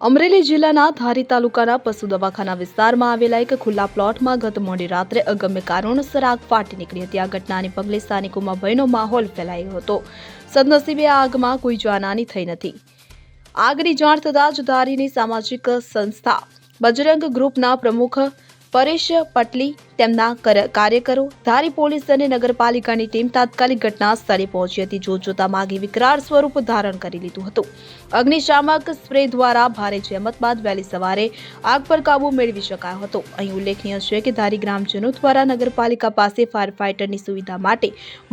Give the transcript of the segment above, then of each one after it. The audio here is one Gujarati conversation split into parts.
અમરેલી જિલ્લાના ધારી તાલુકાના પશુ દવાખાના વિસ્તારમાં આવેલા એક ખુલ્લા પ્લોટમાં ગત મોડી રાત્રે અગમ્ય કારણોસર આગ ફાટી નીકળી હતી। આ ઘટનાને પગલે સ્થાનિકોમાં ભયનો માહોલ ફેલાયો હતો। સદનસીબે આ આગમાં કોઈ જાનહાની થઈ નથી। આગની જાણ થતાં જ ધારીની સામાજિક સંસ્થા બજરંગ ગ્રુપના પ્રમુખ પરેશ પટલી, તેમના કાર્યકરો, ધારી પોલીસ અને નગરપાલિકાની ટીમ તાત્કાલિક ઘટના સ્થળે પહોંચી હતી। જોતજોતામાં આગે વિકરાળ સ્વરૂપ ધારણ કરી લીધું હતું। અગ્નિશામક સ્પ્રે દ્વારા ભારે જહેમત બાદ વહેલી સવારે આગ પર કાબુ મેળવી શકાયો હતો। અહીં ઉલ્લેખનીય છે કે ધારી ગ્રામજનો દ્વારા નગરપાલિકા પાસે ફાયર ફાઇટરની સુવિધા માટે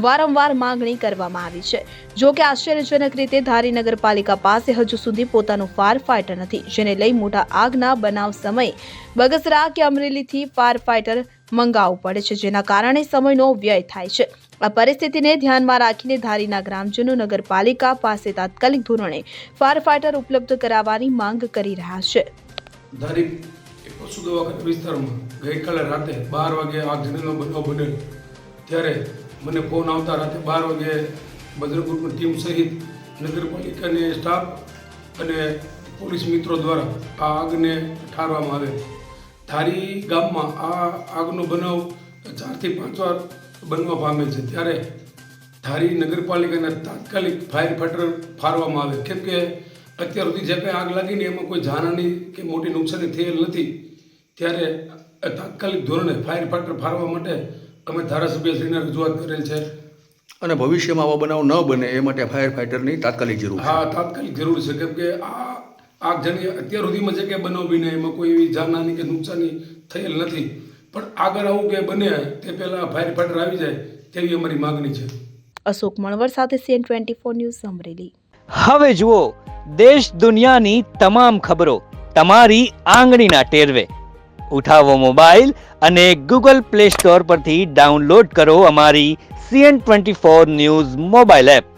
વારંવાર માંગણી કરવામાં આવી છે। જો કે આશ્ચર્યજનક રીતે ધારી નગરપાલિકા પાસે હજુ સુધી પોતાનું ફાયર ફાઇટર નથી, જેને લઈ મોટા આગના બનાવ સમયે બગસરા કે અમરેલીથી ફાયર ફાઇટર મંગાવવું પડે છે, જેના કારણે સમયનો વ્યય થાય છે। આ પરિસ્થિતિને ધ્યાનમાં રાખીને ધારીના ગ્રામજનો નગરપાલિકા પાસે તાત્કાલિક ધોરણે ફાયર ફાઇટર ઉપલબ્ધ કરાવવાની માંગ કરી રહ્યા છે। ધારી પશુ દવાખાના વિસ્તારમાં ગઈકાલે રાતે 12 વાગે આગજનીનો બનાવ બનેલ, ત્યારે મને ફોન આવતા રાતે 12 વાગે બજરંગ ગ્રુપની ટીમ સહિત નગરપાલિકાની સ્ટાફ અને પોલીસ મિત્રો દ્વારા આ આગને ઠારવામાં આવેલ। ધારી ગામમાં આ આગનો બનાવ 4 થી 5 વાર બનવા પામે છે, ત્યારે ધારી નગરપાલિકાને તાત્કાલિક ફાયર ફાઇટર ફાળવવામાં આવે, કેમ કે અત્યાર સુધી જે કંઈ આગ લાગીને એમાં કોઈ જાનહાની કે મોટી નુકસાની થયેલ નથી। ત્યારે તાત્કાલિક ધોરણે ફાયર ફાઇટર ફાળવવા માટે અમે ધારાસભ્યશ્રીને રજૂઆત કરેલ છે અને ભવિષ્યમાં આવા બનાવ ન બને એ માટે ફાયર ફાઇટરની તાત્કાલિક જરૂર છે। હા, તાત્કાલિક જરૂર છે, કેમ કે આ આગજની અત્યાર સુધીમાં જે કંઈ બનાવ બને એમાં કોઈ એવી જાનહાની કે નુકસાની થયેલ નથી, પણ આગળ આવું કે બને તે પહેલાં ફાયર ફાઇટર આવી જાય તેવી અમારી માગણી છે। અશોક મણવર સાથે CN24 ન્યૂઝ અમરેલી। હવે જુઓ દેશ દુનિયાની તમામ ખબરો તમારી આંગળીના ટેરવે। ઉઠાવો મોબાઈલ અને Google Play Store પરથી ડાઉનલોડ કરો અમારી CN24 ન્યૂઝ મોબાઈલ એપ।